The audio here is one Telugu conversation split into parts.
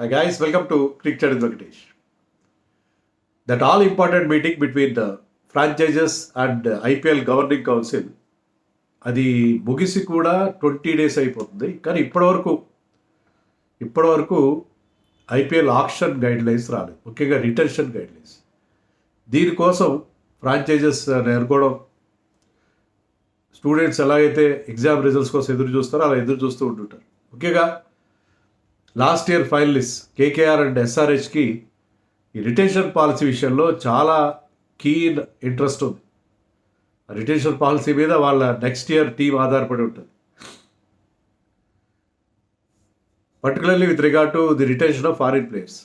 Hi guys, welcome to Cricket with Venkatesh. That all important meeting between the franchises and IPL governing council అది ముగిసి కూడా 20 days అయిపోతుంది. కానీ ఇప్పటివరకు ఐపీఎల్ ఆక్షన్ గైడ్ లైన్స్ రాలేదు, ముఖ్యంగా రిటెన్షన్ గైడ్ లైన్స్. దీనికోసం ఫ్రాంచైజెస్ ఎన్నుకోవడం, స్టూడెంట్స్ ఎలాగైతే ఎగ్జామ్ రిజల్ట్స్ కోసం ఎదురు చూస్తారో అలా ఎదురు చూస్తూ ఉంటుంటారు. ముఖ్యంగా last year finalist KKR and ఎస్ఆర్హెచ్కి ఈ రిటెన్షన్ పాలసీ విషయంలో చాలా కీన్ ఇంట్రెస్ట్ ఉంది. రిటెన్షన్ పాలసీ మీద వాళ్ళ నెక్స్ట్ ఇయర్ టీం ఆధారపడి ఉంటుంది, particularly with regard to the retention of foreign players.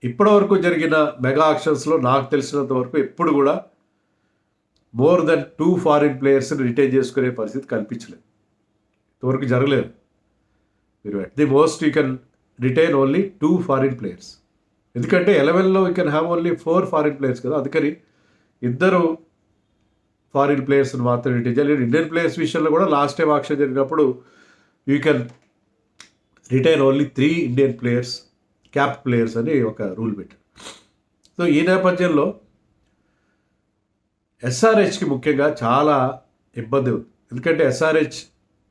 ఇప్పటివరకు జరిగిన మెగా ఆక్షన్స్లో నాకు తెలిసినంత వరకు ఎప్పుడు కూడా మోర్ దెన్ 2 ఫారిన్ ప్లేయర్స్ని రిటైన్ చేసుకునే పరిస్థితి కల్పించలేదు, ఇంతవరకు జరగలేదు. మీరు at the most you can retain only 2 foreign players, ఎందుకంటే 11లో you can have only 4 foreign players కదా, అందుకని 2 ఫారిన్ ప్లేయర్స్ని మాత్రం రిటైన్ చేయాలి. ఇండియన్ ప్లేయర్స్ విషయంలో కూడా లాస్ట్ టైం ఆక్షన్ జరిగినప్పుడు you can retain only 3 Indian players, cap players అని ఒక రూల్ పెట్టారు. సో ఈ నేపథ్యంలో ఎస్ఆర్హెచ్కి ముఖ్యంగా చాలా ఇబ్బంది ఉంది, ఎందుకంటే ఎస్ఆర్హెచ్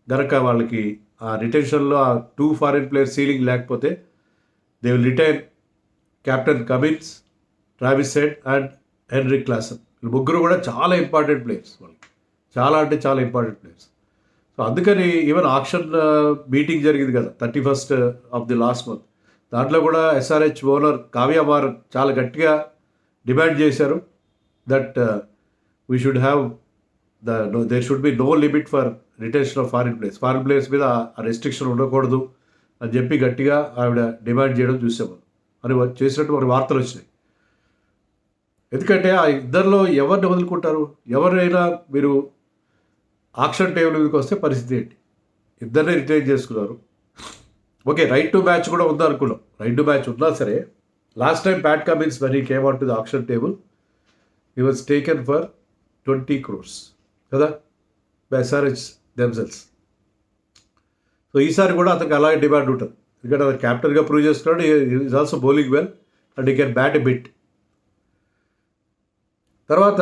గనక వాళ్ళకి ఆ రిటెన్షన్లో ఆ 2 ఫారిన్ ప్లేయర్ సీలింగ్ లేకపోతే they will retain captain Cummins, Travis head and Heinrich Klaasen. వీళ్ళు ముగ్గురు కూడా చాలా ఇంపార్టెంట్ ప్లేయర్స్, వాళ్ళకి చాలా అంటే చాలా ఇంపార్టెంట్ ప్లేయర్స్. సో అందుకని ఈవెన్ ఆక్షన్ మీటింగ్ జరిగింది కదా 31st of the last month, దాంట్లో కూడా ఎస్ఆర్హెచ్ ఓనర్ కావ్య మారన్ చాలా గట్టిగా డిమాండ్ చేశారు that we should have there should be no limit for retention of foreign players మీద ఆ రెస్ట్రిక్షన్ ఉండకూడదు అని చెప్పి గట్టిగా ఆవిడ డిమాండ్ చేయడం చూసాము అని చేసినట్టు మరి వార్తలు వచ్చినాయి. ఎందుకంటే ఆ ఇద్దరిలో ఎవరిని వదులుకుంటారు? ఎవరైనా మీరు ఆక్షన్ టేబుల్ మీదకి వస్తే పరిస్థితి ఏంటి? ఇద్దరిని రిటైన్ చేసుకున్నారు. ఓకే, రైట్ టు మ్యాచ్ కూడా ఉందనుకున్నాం, రైట్ టు మ్యాచ్ ఉన్నా సరే last time Pat Cummins when he came out to the auction table he was taken for 20 crores కదా బై ఎస్ఆర్హెచ్ దెమ్సెల్స్. సో ఈసారి కూడా అతనికి అలాగే డిమాండ్ ఉంటుంది, ఎందుకంటే అతను క్యాప్టెన్గా ప్రూవ్ చేసుకున్నాడు, is also bowling well and he can bat a bit. తర్వాత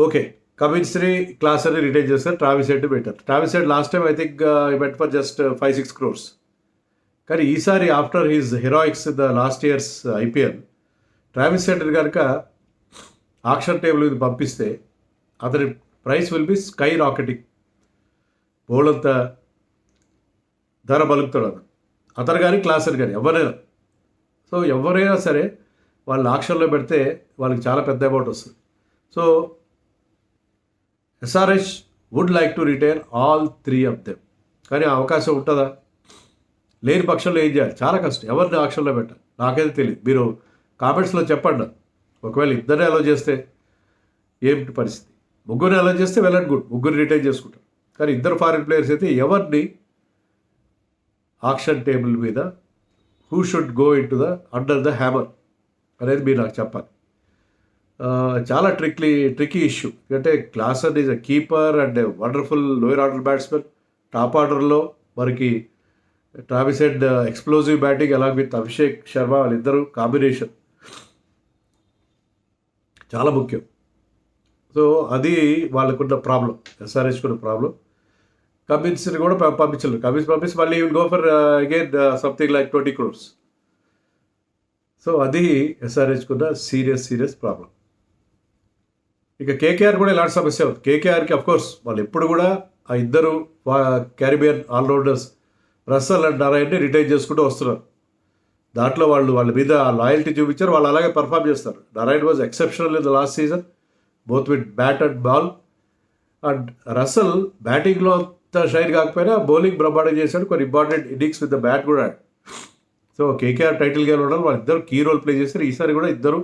ఓకే, కమిన్స్ని క్లాసర్ని రిటైన్ చేస్తారు, ట్రావిస్ హెడ్ పెట్టారు. Travis Head last time I think bet for just 5-6 crores. కానీ ఈసారి after his heroics the last year's IPL, Travis Head కనుక ఆక్షన్ టేబుల్ మీద పంపిస్తే అతని price will be skyrocketing, బోల్డంత ధర బలుకుతాడు అతను కానీ క్లాసర్ కానీ ఎవరైనా. సో ఎవరైనా సరే వాళ్ళు ఆక్షన్లో పెడితే వాళ్ళకి చాలా పెద్ద అమౌంట్ వస్తుంది. So SRH would like to retain all 3 of them, కానీ ఆ అవకాశం ఉంటుందా? లేని పక్షంలో ఏం చేయాలి? చాలా కష్టం. ఎవరిని ఆక్షన్లో పెట్టాలి నాకైతే తెలియదు, మీరు కామెంట్స్లో చెప్పండి. ఒకవేళ ఇద్దరిని అలో చేస్తే ఏమిటి పరిస్థితి? ముగ్గురిని అలో చేస్తే వెల్ అండ్ గుడ్, ముగ్గురు రిటైన్ చేసుకుంటారు. కానీ 2 ఫారిన్ ప్లేయర్స్ అయితే ఎవరిని ఆక్షన్ టేబుల్ మీద who should go in to the under the hammer అనేది మీరు నాకు చెప్పాలి. చాలా ట్రికీ ఇష్యూ, ఎందుకంటే Klaasen is a keeper and wonderful lower order batsmen. Top ఆర్డర్లో మనకి ట్రావిస్ హెడ్ ఎక్స్ప్లోజివ్ బ్యాటింగ్ అలాగే విత్ అభిషేక్ శర్మ, వాళ్ళిద్దరూ కాంబినేషన్ చాలా ముఖ్యం. సో అది వాళ్ళకున్న ప్రాబ్లం, ఎస్ఆర్హెచ్కున్న ప్రాబ్లం. కమిన్స్ని కూడా పంపించలేదు. కమిన్స్ మళ్ళీ will go for again something like 20 crores. So అది ఎస్ఆర్హెచ్కున్న సీరియస్ ప్రాబ్లం. ఇక కేకేఆర్ కూడా ఇలాంటి సమస్య ఉంది. కేకేఆర్కి అఫ్కోర్స్ వాళ్ళు ఎప్పుడు కూడా ఆ 2 క్యారిబియన్ ఆల్రౌండర్స్ రస్సల్ అండ్ నారాయణ్ని రిటైన్ చేసుకుంటూ వస్తున్నారు. దాంట్లో వాళ్ళ మీద లాయల్టీ చూపించారు, వాళ్ళు అలాగే పర్ఫామ్ చేస్తారు. Narine was exceptional in the last season both with bat and ball. And Russell బ్యాటింగ్లో అంత షైన్ కాకపోయినా బౌలింగ్ బ్రహ్మాండం చేశాడు, కొన్ని important innings with the bat కూడా ఆడాడు. సో కేకేఆర్ టైటిల్ గేమ్ ఉండడం వాళ్ళిద్దరు కీ రోల్ ప్లే చేశారు. ఈసారి కూడా ఇద్దరు,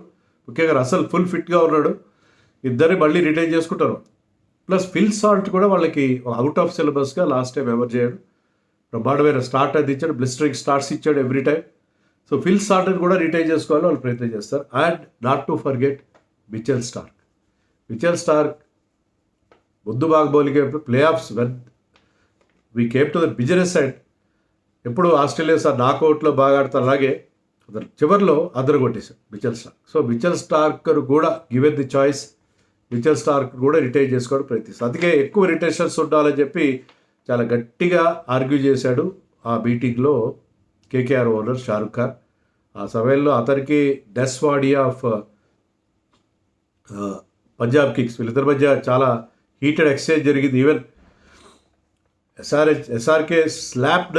ముఖ్యంగా రసల్ ఫుల్ ఫిట్గా ఉన్నాడు, ఇద్దరిని మళ్ళీ రిటైన్ చేసుకుంటారు. ప్లస్ ఫిల్ సాల్ట్ కూడా వాళ్ళకి అవుట్ ఆఫ్ సిలబస్గా లాస్ట్ టైం ఎవరు చేయడు, బ్రహ్మాండమైన స్టార్ట్ అది ఇచ్చాడు, బ్లిస్టరింగ్ స్టార్ట్స్ ఇచ్చాడు ఎవ్రీ టైం. సో ఫిల్ సాల్ట్ని కూడా రిటైన్ చేసుకోవాలని వాళ్ళు ప్రయత్నం చేస్తారు. And not to forget Mitchell Starc ముందు బాగా bowling play offs when we came to the business side ఎప్పుడు ఆస్ట్రేలియా సార్ నాకౌట్లో బాగా ఆడతారు, అలాగే చివరిలో అద్దరు కొట్టేశారు మిచెల్ స్టార్క్. సో మిచెల్ స్టార్కర్ కూడా given the choice, Mitchell Starc కూడా రిటైర్ చేసుకోవడం ప్రయత్నిస్తారు. అందుకే ఎక్కువ రిటైర్షన్స్ ఉండాలని చెప్పి చాలా గట్టిగా ఆర్గ్యూ చేశాడు ఆ మీటింగ్లో కేకేఆర్ ఓనర్ షారుఖ్ ఖాన్. ఆ సమయంలో అతనికి డెస్ వాడియా ఆఫ్ పంజాబ్ కింగ్స్ వీళ్ళిద్దరి మధ్య చాలా హీటెడ్ ఎక్స్చేంజ్ జరిగింది. ఈవెన్ ఎస్ఆర్కే స్లాప్డ్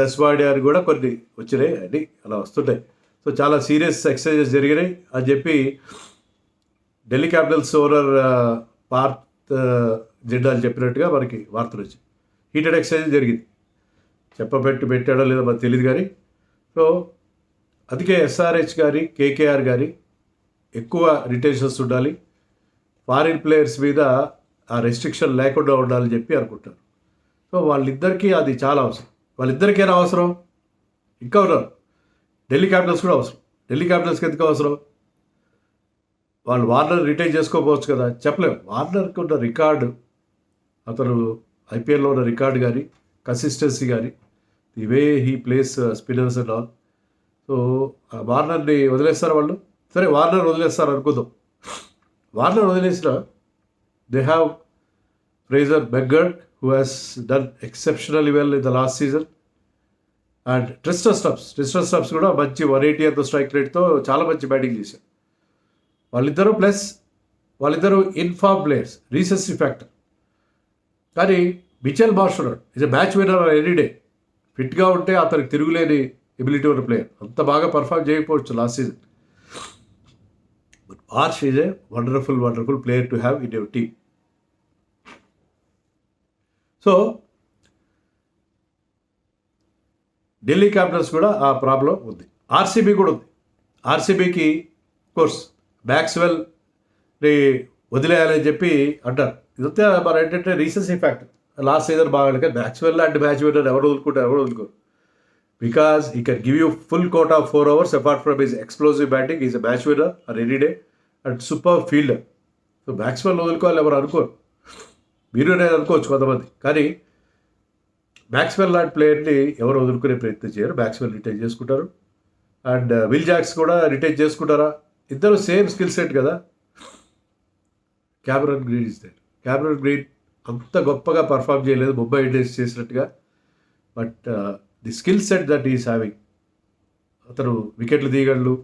నెస్వాడియా అని కూడా కొన్ని వచ్చినాయి అండి, అలా వస్తుంటాయి. సో చాలా సీరియస్ ఎక్స్చేంజెస్ జరిగినాయి అని చెప్పి ఢిల్లీ క్యాపిటల్స్ ఓనర్ పార్త్ జిండాల్ చెప్పినట్టుగా మనకి వార్తలు వచ్చాయి. హీటెడ్ ఎక్స్చేంజ్ జరిగింది, పెట్టాడో లేదో మనకు తెలియదు కానీ. సో అందుకే ఎస్ఆర్హెచ్ కానీ కేకేఆర్ కానీ ఎక్కువ రిటెన్షన్స్ ఉండాలి, ఫారిన్ ప్లేయర్స్ మీద ఆ రెస్ట్రిక్షన్ లేకుండా ఉండాలని చెప్పి అనుకుంటారు. సో వాళ్ళిద్దరికీ అది చాలా అవసరం. వాళ్ళిద్దరికైనా అవసరం, ఇంకా ఉన్నారు ఢిల్లీ క్యాపిటల్స్ కూడా అవసరం. ఢిల్లీ క్యాపిటల్స్కి ఎందుకు అవసరం? వాళ్ళు వార్నర్ రిటైన్ చేసుకోకపోవచ్చు కదా, చెప్పలేము. వార్నర్కి ఉన్న రికార్డు, అతను ఐపీఎల్లో ఉన్న రికార్డు కానీ, కన్సిస్టెన్సీ కానీ, the way he plays spinners and all. So వార్నర్ని వదిలేస్తారు వాళ్ళు. సరే వార్నర్ వదిలేస్తారు అనుకుందాం. వార్నర్ వదిలేసిన they have Fraser McGurk who has done exceptionally well in the last season, and Tristan Stubbs కూడా మంచి 180 అంత స్ట్రైక్ రేట్తో చాలా మంచి బ్యాటింగ్ చేశారు. వాళ్ళిద్దరూ ఇన్ఫార్మ్ ప్లేయర్స్, రీసెన్సీ ఫ్యాక్టర్. కానీ మిచెల్ మార్ష్ ఉన్నాడు, is a match winner any day. ఫిట్గా ఉంటే అతనికి తిరుగులేని ఎబిలిటీ ఉన్న ప్లేయర్. అంత బాగా పర్ఫామ్ చేయకపోవచ్చు last season, but Marsh is a wonderful player to have in your team. So Delhi Capitals కూడా ఆ ప్రాబ్లం ఉంది, ఆర్సీబీ కూడా ఉంది. ఆర్సీబీకి కోర్స్ మ్యాక్స్వెల్ని వదిలేయాలని చెప్పి అంటారు. ఇదంతా మరి ఏంటంటే రీసెన్సీ ఫ్యాక్టర్. లాస్ట్ సీజన్ బాగా కానీ మ్యాక్స్వెల్ లాంటి మ్యాచ్ విన్నర్ ఎవరు వదులుకోరు. Because he can give you full quota of 4 hours apart from his explosive batting. Is a match winner or any day and super fielder. So Maxwell వదులుకోవాలి ఎవరు అనుకోరు, మీరు నేను అనుకోవచ్చు కొంతమంది. కానీ మ్యాక్స్వెల్ లాంటి ప్లేయర్ని ఎవరు వదులుకునే ప్రయత్నం చేయరు. మ్యాక్స్వెల్ రిటైన్ చేసుకుంటారు, అండ్ విల్ జాక్స్ కూడా రిటైన్ చేసుకుంటారా. ఇద్దరు సేమ్ స్కిల్ సెట్ కదా. Cameron Green is there. Cameron Green అంత గొప్పగా పర్ఫామ్ చేయలేదు ముంబై ఇండియన్స్ చేసినట్టుగా, but the skill set that is having. అతను వికెట్లు తీయగలడు,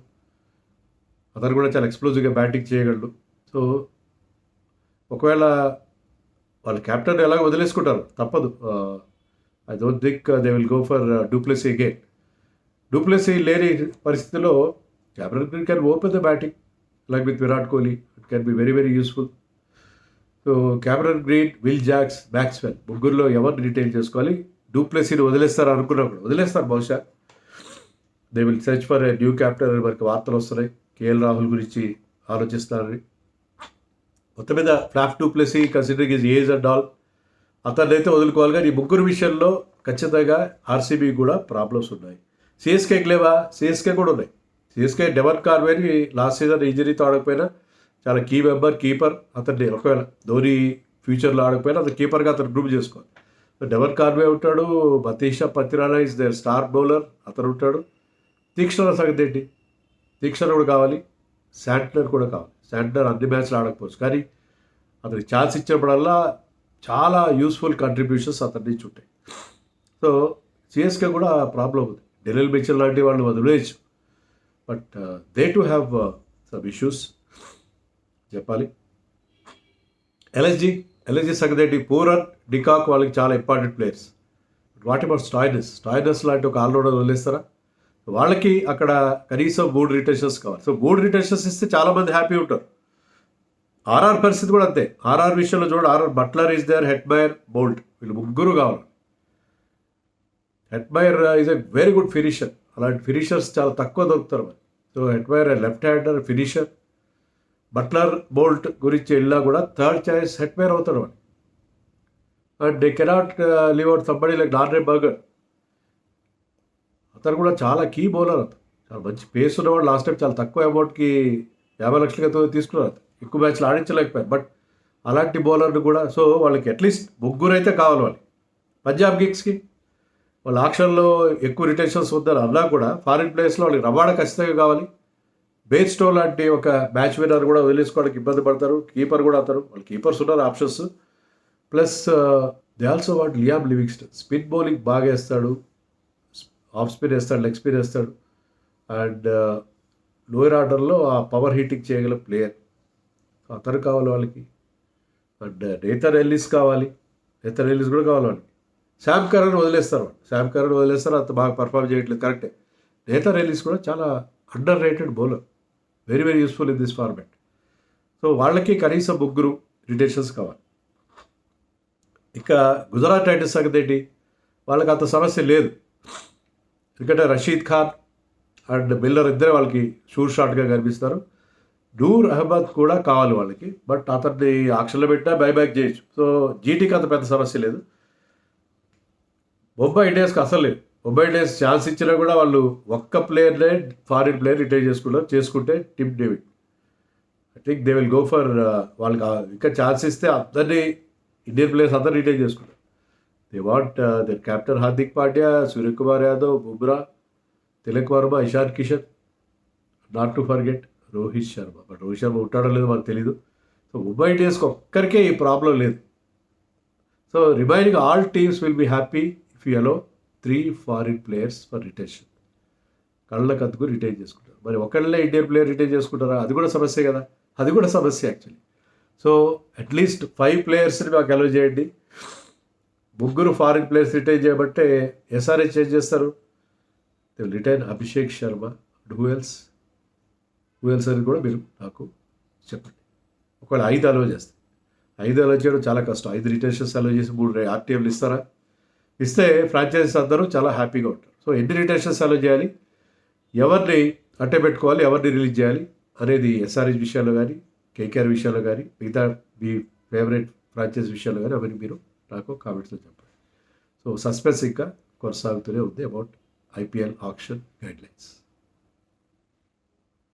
అతను కూడా చాలా ఎక్స్ప్లోజివ్గా బ్యాటింగ్ చేయగలడు. సో ఒకవేళ వాళ్ళ క్యాప్టెన్ ఎలాగ వదిలేసుకుంటారు, తప్పదు. I don't think they will go for du Plessis again. Du Plessis లేని పరిస్థితిలో captain Green can open the batting like with Virat Kohli. It can be very useful. So captain Green, Will Jacks, Maxwell ముగ్గురులో ఎవరిని రిటైన్ చేసుకోవాలి. డూప్లెసీని వదిలేస్తారు అనుకున్నప్పుడు వదిలేస్తారు బహుశా. They will search for a new captain అని మనకి వార్తలు వస్తున్నాయి. కేఎల్ రాహుల్ గురించి ఆలోచిస్తారని. మొత్తం మీద ఫ్లాఫ్ du Plessis considering his age and all అతన్నైతే వదులుకోవాలి. కానీ ఈ ముగ్గురు విషయంలో ఖచ్చితంగా ఆర్సీబీ కూడా ప్రాబ్లమ్స్ ఉన్నాయి. సిఎస్కేకి లేవా? సిఎస్కే కూడా ఉన్నాయి. సిఎస్కే డెవన్ కార్వేని లాస్ట్ సీజన్ ఇంజరీతో ఆడకపోయినా చాలా కీ మెంబర్, కీపర్. అతన్ని ఒకవేళ ధోని ఫ్యూచర్లో ఆడకపోయినా అతను కీపర్గా అతను గ్రూప్ చేసుకోవాలి. డెవన్ కార్వే ఉంటాడు, Matheesha Pathirana is their star bowler, అతను ఉంటాడు. తీక్షణ సంగతి ఏంటి? తీక్షణ కూడా కావాలి, శాంట్నర్ కూడా కావాలి. శాంట్నర్ అన్ని మ్యాచ్లు ఆడకపోవచ్చు, కానీ అతనికి ఛాన్స్ ఇచ్చినప్పుడల్లా చాలా యూస్ఫుల్ కంట్రిబ్యూషన్స్ అతని నుంచి ఉంటాయి. సో సిఎస్కే కూడా ప్రాబ్లం ఉంది. డెరెల్ మిచెల్ లాంటి వాళ్ళు వదిలేయచ్చు, but they do have some issues చెప్పాలి. ఎల్ఎస్జీ సంగతి ఏంటి? పూరన్, డికాక్ వాళ్ళకి చాలా important players. What about Stoinis లాంటి ఒక ఆల్రౌండర్ వదిలేస్తారా? వాళ్ళకి అక్కడ కనీసం 3 రిటెన్షన్స్ కావాలి. సో 3 రిటెన్షన్స్ ఇస్తే చాలామంది హ్యాపీ ఉంటారు. ఆర్ఆర్ పరిస్థితి కూడా అంతే. ఆర్ఆర్ విషయంలో చూడండి, RR Buttler is there, Hetmyer, Boult, వీళ్ళు ముగ్గురు కావాలి. Hetmyer is a very good finisher. అలాంటి ఫినిషర్స్ చాలా తక్కువ దొరుకుతారు మరి. So Hetmyer left hander finisher. Buttler, Boult గురించి వెళ్ళినా కూడా థర్డ్ చాయిస్ హెట్మైర్ అవుతాడు మరి. And they cannot leave out somebody like నార్నే బర్గర్. అతను కూడా చాలా కీ బౌలర్. అతను చాలా మంచి పేస్ ఉన్నవాడు. లాస్ట్ టైం చాలా తక్కువ అమౌంట్కి 50 లక్షలతో తీసుకున్నారు. ఎక్కువ మ్యాచ్లు ఆడించలేకపోయారు. బట్ అలాంటి బౌలర్ని కూడా, సో వాళ్ళకి అట్లీస్ట్ 3 అయితే కావాలి. వాళ్ళకి పంజాబ్ కింగ్స్కి వాళ్ళు ఆక్షన్లో ఎక్కువ రిటెన్షన్స్ వద్దని అన్నా కూడా ఫారిన్ ప్లేయర్స్లో వాళ్ళకి రవాణా ఖచ్చితంగా కావాలి. బేర్స్టో లాంటి ఒక మ్యాచ్ విన్నర్ కూడా వదిలేసుకోవడానికి ఇబ్బంది పడతారు. కీపర్ కూడా అవుతారు, వాళ్ళు కీపర్స్ ఉన్నారు options. Plus they also what Liam Livingstone spin bowling బాగా వేస్తాడు, ఆఫ్ స్పిన్ వేస్తాడు, లెగ్ స్పిన్ వేస్తాడు. అండ్ లోయర్ ఆర్డర్లో ఆ పవర్ హీటింగ్ చేయగల ప్లేయర్ అతను కావాలి వాళ్ళకి. అండ్ నేథన్ ఎల్లిస్ కావాలి, నేథన్ ఎల్లిస్ కూడా కావాలి వాళ్ళకి. శామ్ కరన్ వదిలేస్తారు, శామ్ కరన్ వదిలేస్తారు, అంత బాగా పర్ఫామ్ చేయట్లేదు కరెక్టే. నేథన్ ఎల్లిస్ కూడా చాలా under rated bowler, very very useful in this format. So వాళ్ళకి కనీసం 3 రిటెన్షన్స్ కావాలి. ఇక గుజరాత్ టైటన్స్ సంగతి ఏంటి, వాళ్ళకి అంత సమస్య లేదు. ఎందుకంటే రషీద్ ఖాన్ అండ్ మిల్లర్ ఇద్దరే వాళ్ళకి షూర్ షాట్గా కనిపిస్తారు. నూర్ అహ్మద్ కూడా కావాలి వాళ్ళకి, బట్ అతన్ని ఆక్షన్లో పెట్టినా బైబ్యాక్ చేయొచ్చు. సో జీటీకి అంత పెద్ద సమస్య లేదు. ముంబై ఇండియన్స్కి అసలు లేదు. ముంబై ఇండియన్స్ ఛాన్స్ ఇచ్చినా కూడా వాళ్ళు ఒక్క ప్లేయర్నే ఫారిన్ ప్లేయర్ రిటైన్ చేసుకుంటే Tim David. I think they will go for వాళ్ళకి ఇంకా ఛాన్స్ ఇస్తే అందరినీ ఇండియన్ ప్లేయర్స్ అందరు రిటైన్ చేసుకుంటారు. They want the captain Hardik Pandya, Suryakumar Yadav, Bumrah, Tilak Varma, Ishan Kishan, not to forget Rohit Sharma. But Rohit Sharma ఉంటాడో లేదో మనకు తెలీదు. సో ముంబై ఇండియన్స్కి ఒక్కరికే ఈ ప్రాబ్లం లేదు. So remaining all teams will be happy if you allow 3 foreign players for retention. కళ్ళకు అద్దుకు రిటైన్ చేసుకుంటారు. మరి ఒకళ్ళే ఇండియన్ ప్లేయర్ రిటైన్ చేసుకుంటారా, అది కూడా సమస్య కదా, అది కూడా సమస్య యాక్చువల్లీ. సో అట్లీస్ట్ 5 ప్లేయర్స్ని మాకు అలో చేయండి. 3 ఫారిన్ ప్లేయర్స్ రిటైన్ చేయబట్టే ఎస్ఆర్హెచ్ ఏం చేస్తారు, they will retain Abhishek Sharma. Who else అని కూడా మీరు నాకు చెప్పండి. ఒకవేళ 5 అలో చేస్తే, 5 అలో చేయడం చాలా కష్టం. 5 రిటెన్షన్స్ అలో చేసి 3 ఆర్టీఎంలు ఇస్తారా? ఇస్తే ఫ్రాంచైజీస్ అందరూ చాలా హ్యాపీగా ఉంటారు. సో ఎన్ని రిటెన్షన్స్ అలో చేయాలి, ఎవరిని అట్టే పెట్టుకోవాలి, ఎవరిని రిలీజ్ చేయాలి అనేది ఎస్ఆర్హెచ్ విషయాల్లో కానీ, కేకేఆర్ విషయాల్లో కానీ, మిగతా మీ ఫేవరెట్ ఫ్రాంచైజ్ విషయాల్లో కానీ అవన్నీ మీరు నాకు కామెంట్స్లో చెప్పండి. సో సస్పెన్స్ ఇంకా కొనసాగుతూనే ఉంది అబౌట్ ఐపీఎల్ ఆక్షన్ గైడ్లైన్స్.